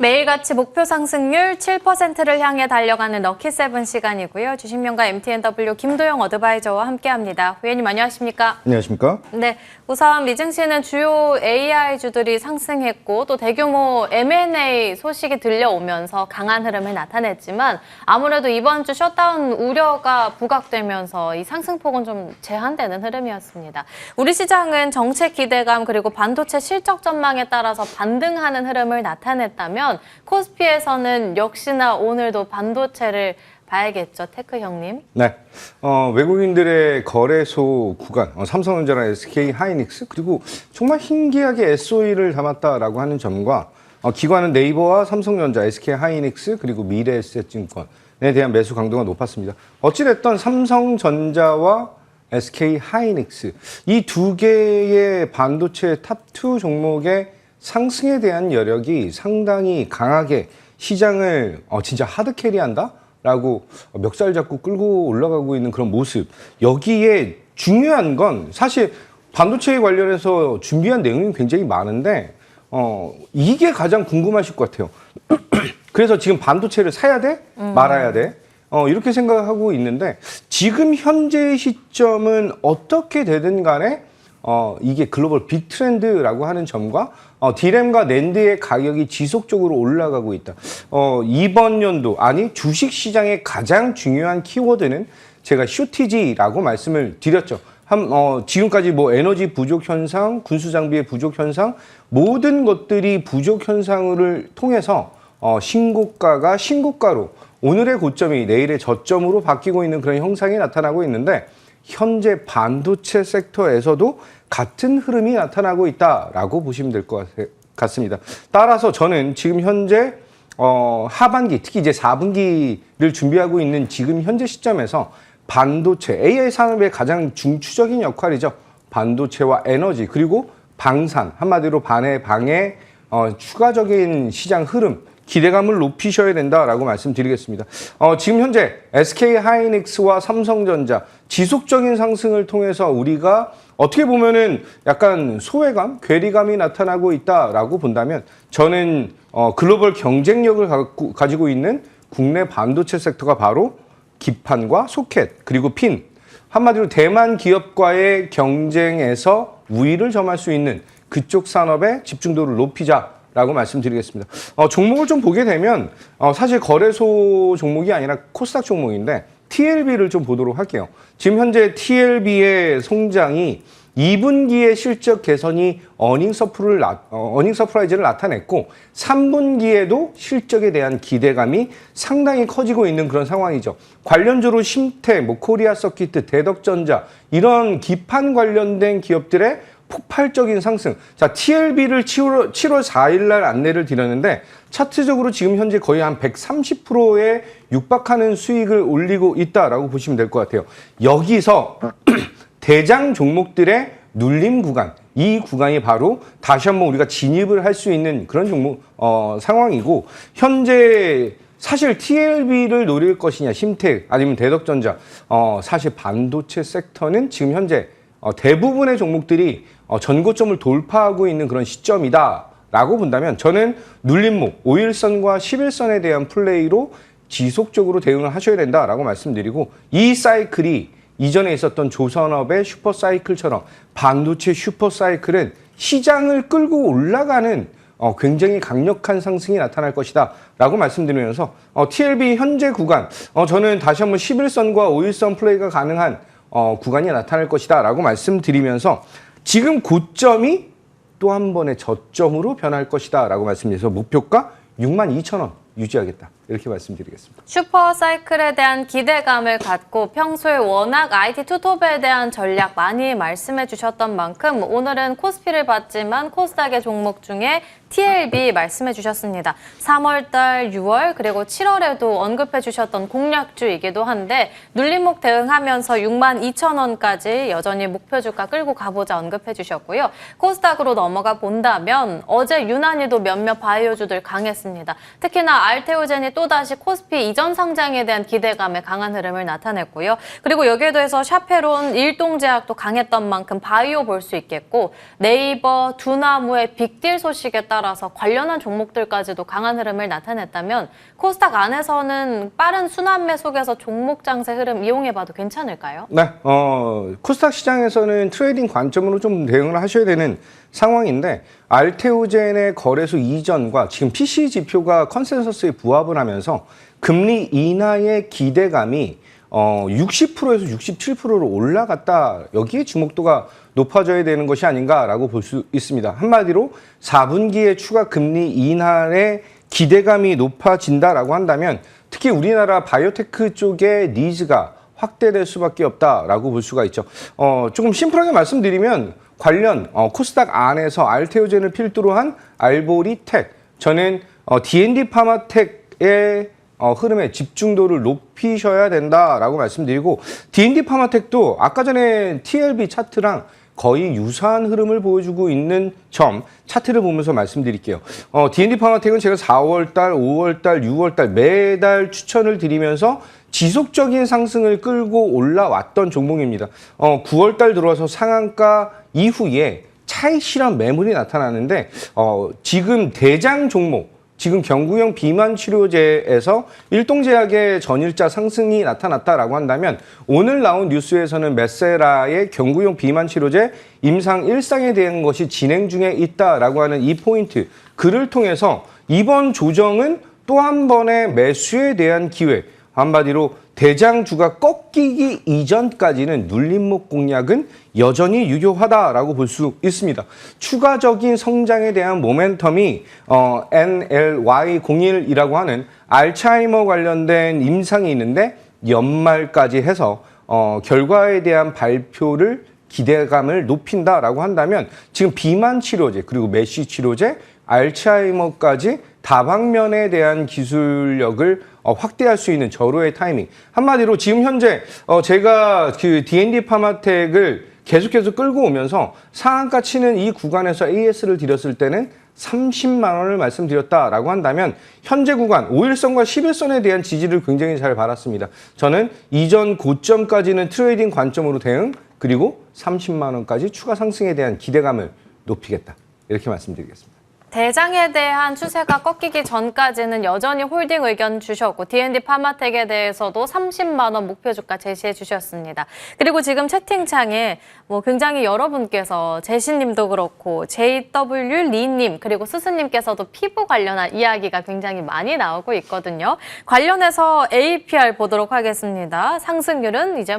매일같이 목표 상승률 7%를 향해 달려가는 럭키세븐 시간이고요. 주식명가 MTNW 김도영 어드바이저와 함께합니다. 회원님 안녕하십니까? 안녕하십니까? 네, 우선 미증시는 주요 AI주들이 상승했고 또 대규모 M&A 소식이 들려오면서 강한 흐름을 나타냈지만 아무래도 이번 주 셧다운 우려가 부각되면서 이 상승폭은 좀 제한되는 흐름이었습니다. 우리 시장은 정책 기대감 그리고 반도체 실적 전망에 따라서 반등하는 흐름을 나타냈다면 코스피에서는 역시나 오늘도 반도체를 봐야겠죠, 테크 형님? 네, 외국인들의 거래소 구간, 삼성전자나 SK 하이닉스 그리고 정말 신기하게 SOE를 담았다라고 하는 점과 기관은 네이버와 삼성전자, SK 하이닉스 그리고 미래에셋증권에 대한 매수 강도가 높았습니다. 어찌됐든 삼성전자와 SK 하이닉스 이 두 개의 반도체 탑2 종목의 상승에 대한 여력이 상당히 강하게 시장을 진짜 하드캐리한다? 라고 멱살 잡고 끌고 올라가고 있는 그런 모습. 여기에 중요한 건 사실 반도체에 관련해서 준비한 내용이 굉장히 많은데 이게 가장 궁금하실 것 같아요. 그래서 지금 반도체를 사야 돼? 말아야 돼? 이렇게 생각하고 있는데 지금 현재 시점은 어떻게 되든 간에 이게 글로벌 빅 트렌드라고 하는 점과 D램과 낸드의 가격이 지속적으로 올라가고 있다. 이번 연도, 아니 주식시장의 가장 중요한 키워드는 제가 슈티지라고 말씀을 드렸죠. 지금까지 뭐 에너지 부족 현상, 군수 장비의 부족 현상, 모든 것들이 부족 현상을 통해서 신고가가 신고가로 오늘의 고점이 내일의 저점으로 바뀌고 있는 그런 형상이 나타나고 있는데 현재 반도체 섹터에서도 같은 흐름이 나타나고 있다라고 보시면 될 것 같습니다. 따라서 저는 지금 현재 하반기, 특히 이제 4분기를 준비하고 있는 지금 현재 시점에서 반도체, AI 산업의 가장 중추적인 역할이죠. 반도체와 에너지, 그리고 방산, 한마디로 반의 방의 추가적인 시장 흐름, 기대감을 높이셔야 된다라고 말씀드리겠습니다. 지금 현재 SK 하이닉스와 삼성전자 지속적인 상승을 통해서 우리가 어떻게 보면은 약간 소외감, 괴리감이 나타나고 있다라고 본다면 저는 글로벌 경쟁력을 가지고 있는 국내 반도체 섹터가 바로 기판과 소켓 그리고 핀, 한마디로 대만 기업과의 경쟁에서 우위를 점할 수 있는 그쪽 산업의 집중도를 높이자 라고 말씀드리겠습니다. 종목을 좀 보게 되면 사실 거래소 종목이 아니라 코스닥 종목인데 TLB를 좀 보도록 할게요. 지금 현재 TLB의 성장이 2분기의 실적 개선이 어닝 서프라이즈를 나타냈고 3분기에도 실적에 대한 기대감이 상당히 커지고 있는 그런 상황이죠. 관련주로 심태, 코리아 서키트, 대덕전자 이런 기판 관련된 기업들의 폭발적인 상승. 자, TLB를 7월 4일 날 안내를 드렸는데 차트적으로 지금 현재 거의 한 130%에 육박하는 수익을 올리고 있다라고 보시면 될 것 같아요. 여기서 대장 종목들의 눌림 구간, 이 구간이 바로 다시 한번 우리가 진입을 할 수 있는 그런 종목 상황이고 현재 사실 TLB를 노릴 것이냐, 심택 아니면 대덕전자 사실 반도체 섹터는 지금 현재 대부분의 종목들이 전고점을 돌파하고 있는 그런 시점이다라고 본다면 저는 눌림목 5일선과 11선에 대한 플레이로 지속적으로 대응을 하셔야 된다라고 말씀드리고 이 사이클이 이전에 있었던 조선업의 슈퍼사이클처럼 반도체 슈퍼사이클은 시장을 끌고 올라가는 굉장히 강력한 상승이 나타날 것이다 라고 말씀드리면서 TLB 현재 구간 저는 다시 한번 11선과 5일선 플레이가 가능한 구간이 나타날 것이다 라고 말씀드리면서 지금 고점이 또 한 번의 저점으로 변할 것이다 라고 말씀드려서 목표가 62,000원 유지하겠다 이렇게 말씀드리겠습니다. 슈퍼사이클에 대한 기대감을 갖고 평소에 워낙 IT 투톱에 대한 전략 많이 말씀해 주셨던 만큼 오늘은 코스피를 봤지만 코스닥의 종목 중에 TLB 말씀해 주셨습니다. 3월달, 6월 그리고 7월에도 언급해 주셨던 공략주이기도 한데 눌림목 대응하면서 62,000원까지 여전히 목표 주가 끌고 가보자 언급해 주셨고요. 코스닥으로 넘어가 본다면 어제 유난히도 몇몇 바이오주들 강했습니다. 특히나 알테오젠이 또다시 코스피 이전 상장에 대한 기대감에 강한 흐름을 나타냈고요. 그리고 여기에 더해서 샤페론, 일동제약도 강했던 만큼 바이오 볼 수 있겠고 네이버, 두나무의 빅딜 소식에 따라서 관련한 종목들까지도 강한 흐름을 나타냈다면 코스닥 안에서는 빠른 순환매 속에서 종목 장세 흐름 이용해봐도 괜찮을까요? 네, 코스닥 시장에서는 트레이딩 관점으로 좀 대응을 하셔야 되는 상황인데 알테오젠의 거래소 이전과 지금 PC 지표가 컨센서스에 부합을 하면서 금리 인하의 기대감이 60%에서 67%로 올라갔다. 여기에 주목도가 높아져야 되는 것이 아닌가라고 볼 수 있습니다. 한마디로 4분기에 추가 금리 인하의 기대감이 높아진다라고 한다면 특히 우리나라 바이오테크 쪽의 니즈가 확대될 수밖에 없다라고 볼 수가 있죠. 조금 심플하게 말씀드리면 관련 코스닥 안에서 알테오젠을 필두로 한 알보리텍, 저는 D&D 파마텍의 흐름에 집중도를 높이셔야 된다라고 말씀드리고 D&D 파마텍도 아까 전에 TLB 차트랑 거의 유사한 흐름을 보여주고 있는 점 차트를 보면서 말씀드릴게요. D&D 파마텍은 제가 4월달, 5월달, 6월달 매달 추천을 드리면서 지속적인 상승을 끌고 올라왔던 종목입니다. 9월달 들어와서 상한가 이후에 차익 실현 매물이 나타나는데 지금 대장 종목, 지금 경구용 비만 치료제에서 일동제약의 전일자 상승이 나타났다라고 한다면 오늘 나온 뉴스에서는 메세라의 경구용 비만 치료제 임상 1상에 대한 것이 진행 중에 있다라고 하는 이 포인트, 그를 통해서 이번 조정은 또 한 번의 매수에 대한 기회, 한마디로 대장주가 꺾이기 이전까지는 눌림목 공략은 여전히 유효하다라고 볼 수 있습니다. 추가적인 성장에 대한 모멘텀이 NLY01이라고 하는 알츠하이머 관련된 임상이 있는데 연말까지 해서 결과에 대한 발표를 기대감을 높인다라고 한다면 지금 비만 치료제 그리고 메쉬 치료제, 알츠하이머까지 다방면에 대한 기술력을 확대할 수 있는 절호의 타이밍. 한마디로 지금 현재 제가 그 D&D 파마텍을 계속해서 끌고 오면서 상한가 치는 이 구간에서 AS를 드렸을 때는 30만 원을 말씀드렸다라고 한다면 현재 구간 5일선과 11선에 대한 지지를 굉장히 잘 받았습니다. 저는 이전 고점까지는 트레이딩 관점으로 대응, 그리고 30만 원까지 추가 상승에 대한 기대감을 높이겠다. 이렇게 말씀드리겠습니다. 대장에 대한 추세가 꺾이기 전까지는 여전히 홀딩 의견 주셨고 D&D 파마텍에 대해서도 30만 원 목표 주가 제시해 주셨습니다. 그리고 지금 채팅창에 굉장히 여러분께서 제시님도 그렇고 JW 리님 그리고 스스님께서도 피부 관련한 이야기가 굉장히 많이 나오고 있거든요. 관련해서 APR 보도록 하겠습니다. 상승률은 이제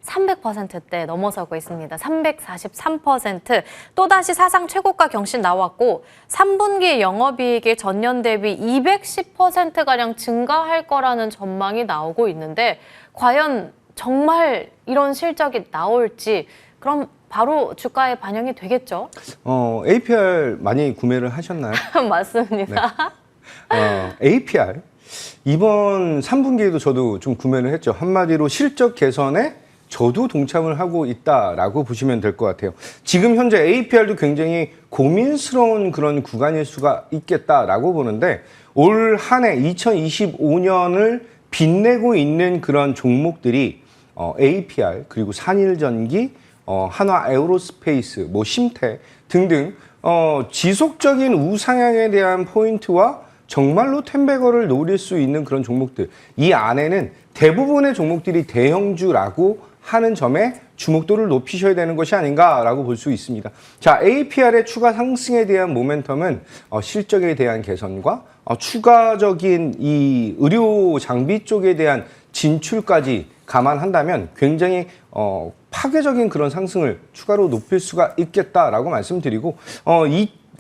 300%대 넘어서고 있습니다. 343%. 또다시 사상 최고가 경신 나왔고 3분기 영업이익이 전년 대비 210%가량 증가할 거라는 전망이 나오고 있는데 과연 정말 이런 실적이 나올지 그럼 바로 주가에 반영이 되겠죠? APR 많이 구매를 하셨나요? 맞습니다. 네. APR 이번 3분기에도 저도 좀 구매를 했죠. 한마디로 실적 개선에 저도 동참을 하고 있다라고 보시면 될 것 같아요. 지금 현재 APR도 굉장히 고민스러운 그런 구간일 수가 있겠다라고 보는데 올 한 해 2025년을 빛내고 있는 그런 종목들이 APR 그리고 산일전기, 한화 에어로스페이스, 심태 등등 지속적인 우상향에 대한 포인트와 정말로 텐베거를 노릴 수 있는 그런 종목들, 이 안에는 대부분의 종목들이 대형주라고 하는 점에 주목도를 높이셔야 되는 것이 아닌가라고 볼 수 있습니다. 자, APR의 추가 상승에 대한 모멘텀은 실적에 대한 개선과 추가적인 이 의료 장비 쪽에 대한 진출까지 감안한다면 굉장히 파괴적인 그런 상승을 추가로 높일 수가 있겠다라고 말씀드리고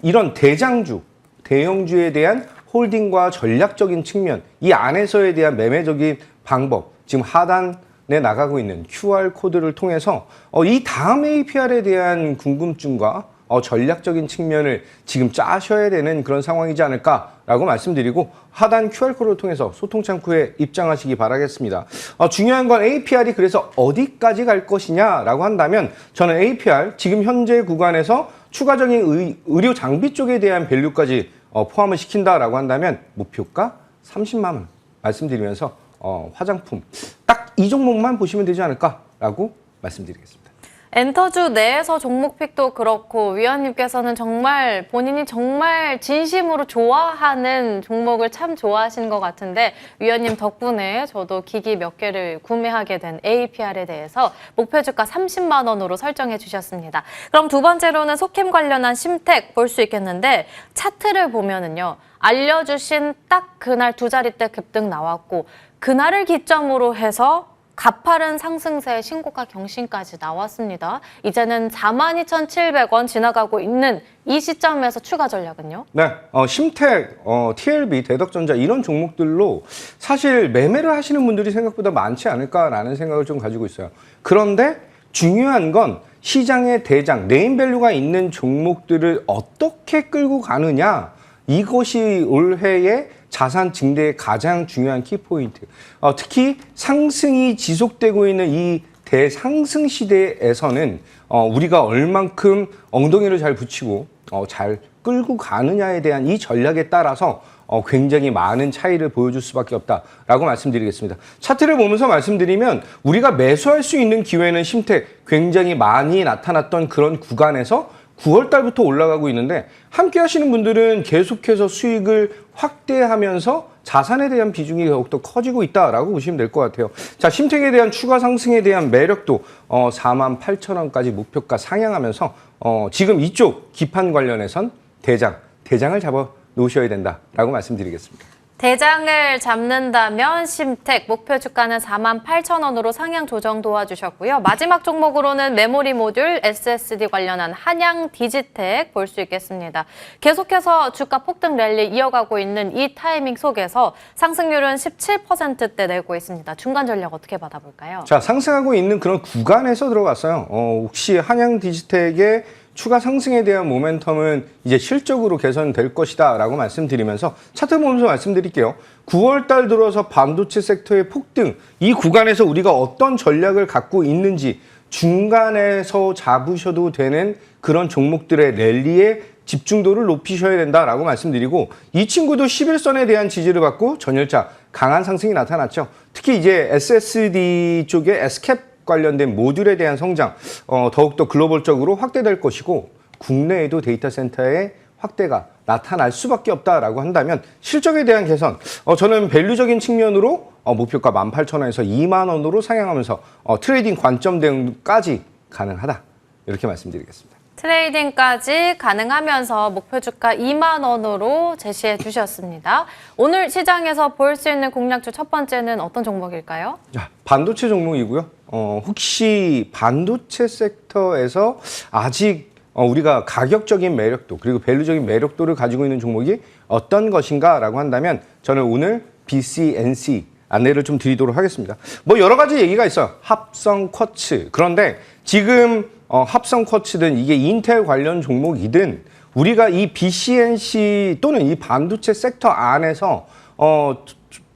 이런 대장주, 대형주에 대한 홀딩과 전략적인 측면, 이 안에서에 대한 매매적인 방법, 지금 하단에 나가고 있는 QR코드를 통해서 이 다음 APR에 대한 궁금증과 전략적인 측면을 지금 짜셔야 되는 그런 상황이지 않을까라고 말씀드리고 하단 QR코드를 통해서 소통 창구에 입장하시기 바라겠습니다. 중요한 건 APR이 그래서 어디까지 갈 것이냐라고 한다면 저는 APR 지금 현재 구간에서 추가적인 의료 장비 쪽에 대한 밸류까지 포함을 시킨다라고 한다면 목표가 30만 원 말씀드리면서 화장품 딱 이 종목만 보시면 되지 않을까라고 말씀드리겠습니다. 엔터주 내에서 종목픽도 그렇고 위원님께서는 정말 본인이 정말 진심으로 좋아하는 종목을 참 좋아하시는 것 같은데 위원님 덕분에 저도 기기 몇 개를 구매하게 된 APR에 대해서 목표 주가 30만 원으로 설정해 주셨습니다. 그럼 두 번째로는 소캠 관련한 심텍 볼 수 있겠는데 차트를 보면은요. 알려주신 딱 그날 두 자릿대 급등 나왔고 그날을 기점으로 해서 가파른 상승세의 신고가 경신까지 나왔습니다. 이제는 42,700원 지나가고 있는 이 시점에서 추가 전략은요? 네, 심텍, TLB, 대덕전자 이런 종목들로 사실 매매를 하시는 분들이 생각보다 많지 않을까라는 생각을 좀 가지고 있어요. 그런데 중요한 건 시장의 대장, 네임밸류가 있는 종목들을 어떻게 끌고 가느냐 이것이 올해의 자산 증대의 가장 중요한 키포인트. 특히 상승이 지속되고 있는 이 대상승 시대에서는 우리가 얼만큼 엉덩이를 잘 붙이고 잘 끌고 가느냐에 대한 이 전략에 따라서 굉장히 많은 차이를 보여줄 수밖에 없다라고 말씀드리겠습니다. 차트를 보면서 말씀드리면 우리가 매수할 수 있는 기회는 심텍 굉장히 많이 나타났던 그런 구간에서 9월 달부터 올라가고 있는데 함께 하시는 분들은 계속해서 수익을 확대하면서 자산에 대한 비중이 더욱더 커지고 있다라고 보시면 될 것 같아요. 자, 심텍에 대한 추가 상승에 대한 매력도 48,000원까지 목표가 상향하면서 지금 이쪽 기판 관련해선 대장을 잡아 놓으셔야 된다라고 말씀드리겠습니다. 대장을 잡는다면 심텍 목표 주가는 48,000원으로 상향 조정 도와주셨고요. 마지막 종목으로는 메모리 모듈 SSD 관련한 한양 디지텍 볼 수 있겠습니다. 계속해서 주가 폭등 랠리 이어가고 있는 이 타이밍 속에서 상승률은 17%대 내고 있습니다. 중간 전략 어떻게 받아볼까요? 자, 상승하고 있는 그런 구간에서 들어갔어요. 혹시 한양 디지텍의 추가 상승에 대한 모멘텀은 이제 실적으로 개선될 것이다 라고 말씀드리면서 차트 보면서 말씀드릴게요. 9월 달 들어서 반도체 섹터의 폭등, 이 구간에서 우리가 어떤 전략을 갖고 있는지 중간에서 잡으셔도 되는 그런 종목들의 랠리에 집중도를 높이셔야 된다라고 말씀드리고 이 친구도 11선에 대한 지지를 받고 전열차 강한 상승이 나타났죠. 특히 이제 SSD 쪽에 S캡 관련된 모듈에 대한 성장 더욱더 글로벌적으로 확대될 것이고 국내에도 데이터 센터의 확대가 나타날 수밖에 없다라고 한다면 실적에 대한 개선 저는 밸류적인 측면으로 목표가 18,000원에서 2만 원으로 상향하면서 트레이딩 관점 대응까지 가능하다 이렇게 말씀드리겠습니다. 트레이딩까지 가능하면서 목표 주가 2만 원으로 제시해 주셨습니다. 오늘 시장에서 볼 수 있는 공략주 첫 번째는 어떤 종목일까요? 자, 반도체 종목이고요. 혹시 반도체 섹터에서 아직 우리가 가격적인 매력도 그리고 밸류적인 매력도를 가지고 있는 종목이 어떤 것인가라고 한다면 저는 오늘 BCNC 안내를 좀 드리도록 하겠습니다. 뭐 여러 가지 얘기가 있어요. 합성 쿼츠. 그런데 지금 합성 쿼츠든 이게 인텔 관련 종목이든 우리가 이 BCNC 또는 이 반도체 섹터 안에서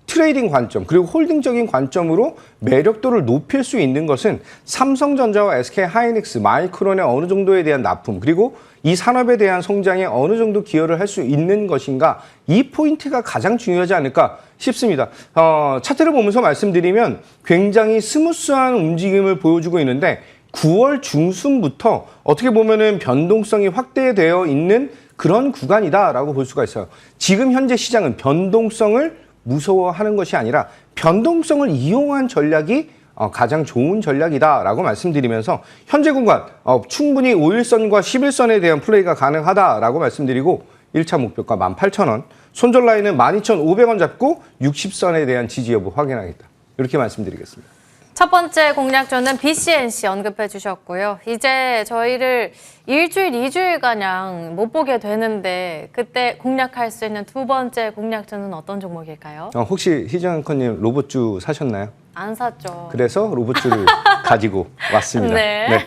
트레이딩 관점 그리고 홀딩적인 관점으로 매력도를 높일 수 있는 것은 삼성전자와 SK하이닉스, 마이크론의 어느 정도에 대한 납품 그리고 이 산업에 대한 성장에 어느 정도 기여를 할 수 있는 것인가 이 포인트가 가장 중요하지 않을까 싶습니다. 차트를 보면서 말씀드리면 굉장히 스무스한 움직임을 보여주고 있는데 9월 중순부터 어떻게 보면은 변동성이 확대되어 있는 그런 구간이다라고 볼 수가 있어요. 지금 현재 시장은 변동성을 무서워하는 것이 아니라 변동성을 이용한 전략이 가장 좋은 전략이다라고 말씀드리면서 현재 구간 충분히 5일선과 11선에 대한 플레이가 가능하다라고 말씀드리고 1차 목표가 18,000원, 손절 라인은 12,500원 잡고 60선에 대한 지지 여부 확인하겠다. 이렇게 말씀드리겠습니다. 첫 번째 공략주는 BCNC 언급해 주셨고요. 이제 저희를 일주일, 2주일가량 못 보게 되는데 그때 공략할 수 있는 두 번째 공략주는 어떤 종목일까요? 혹시 희정 앵커님 로봇주 사셨나요? 안 샀죠. 그래서 로봇주를 가지고 왔습니다. 네.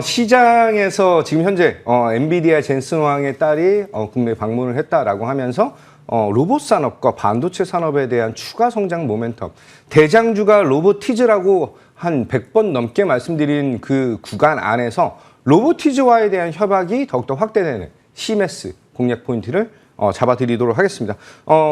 시장에서 지금 현재 엔비디아 젠슨 왕의 딸이 국내 방문을 했다라고 하면서 로봇 산업과 반도체 산업에 대한 추가 성장 모멘텀, 대장주가 로보티즈라고 한 100번 넘게 말씀드린 그 구간 안에서 로보티즈와에 대한 협약이 더욱더 확대되는 CMS 공략 포인트를 잡아드리도록 하겠습니다.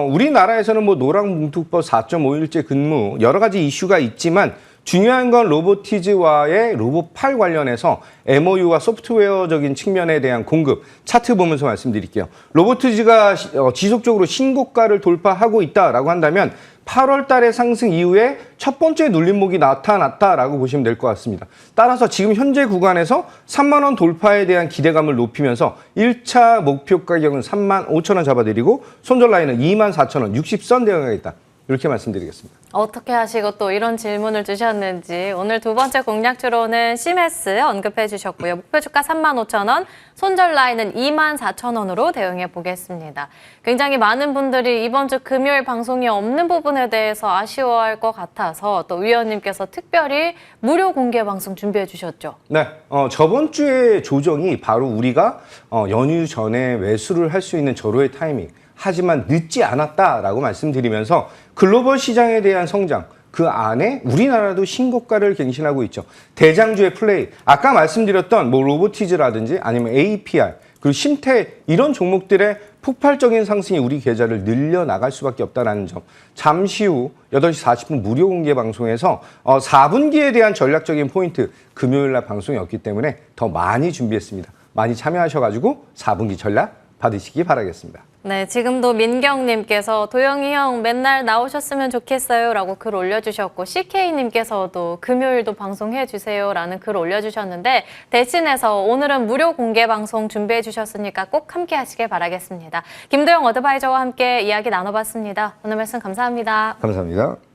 우리나라에서는 뭐 노란봉투법 4.5일제 근무 여러 가지 이슈가 있지만 중요한 건 로보티즈와의 로봇8 관련해서 MOU와 소프트웨어적인 측면에 대한 공급 차트 보면서 말씀드릴게요. 로보티즈가 지속적으로 신고가를 돌파하고 있다라고 한다면 8월 달의 상승 이후에 첫 번째 눌림목이 나타났다라고 보시면 될 것 같습니다. 따라서 지금 현재 구간에서 3만 원 돌파에 대한 기대감을 높이면서 1차 목표 가격은 3만 5천 원 잡아드리고 손절 라인은 2만 4천 원 60선 대응하겠다. 이렇게 말씀드리겠습니다. 어떻게 하시고 또 이런 질문을 주셨는지 오늘 두 번째 공략주로는 CMS 언급해 주셨고요. 목표 주가 35,000원, 손절 라인은 24,000원으로 대응해 보겠습니다. 굉장히 많은 분들이 이번 주 금요일 방송이 없는 부분에 대해서 아쉬워할 것 같아서 또 위원님께서 특별히 무료 공개 방송 준비해 주셨죠. 네, 저번 주의 조정이 바로 우리가 연휴 전에 매수를 할 수 있는 절호의 타이밍. 하지만 늦지 않았다라고 말씀드리면서 글로벌 시장에 대한 성장, 그 안에 우리나라도 신고가를 갱신하고 있죠. 대장주의 플레이, 아까 말씀드렸던 뭐 로보티즈라든지 아니면 APR, 그리고 심태 이런 종목들의 폭발적인 상승이 우리 계좌를 늘려나갈 수밖에 없다는 점. 잠시 후 8시 40분 무료 공개 방송에서 4분기에 대한 전략적인 포인트, 금요일 날 방송이었기 때문에 더 많이 준비했습니다. 많이 참여하셔가지고 4분기 전략 받으시기 바라겠습니다. 네, 지금도 민경님께서 도영이 형 맨날 나오셨으면 좋겠어요 라고 글 올려주셨고 CK님께서도 금요일도 방송해 주세요 라는 글 올려주셨는데 대신해서 오늘은 무료 공개 방송 준비해 주셨으니까 꼭 함께 하시길 바라겠습니다. 김도영 어드바이저와 함께 이야기 나눠봤습니다. 오늘 말씀 감사합니다. 감사합니다.